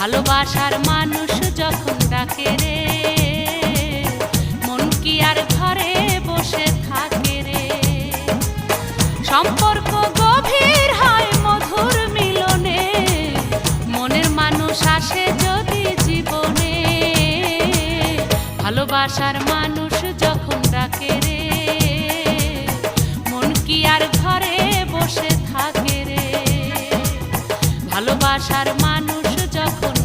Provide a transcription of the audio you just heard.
ভালোবাসার মানুষ যখন ডাকে রে, মন কি আর ঘরে বসে থাকে রে। সম্পর্ক গভীর হয় মধুর মিলনে, মনের মানুষ আসে যদি জীবনে। ভালোবাসার মানুষ যখন ডাকে রে, মন কি আর ঘরে বসে থাকে রে। ভালোবাসার মানুষ যখন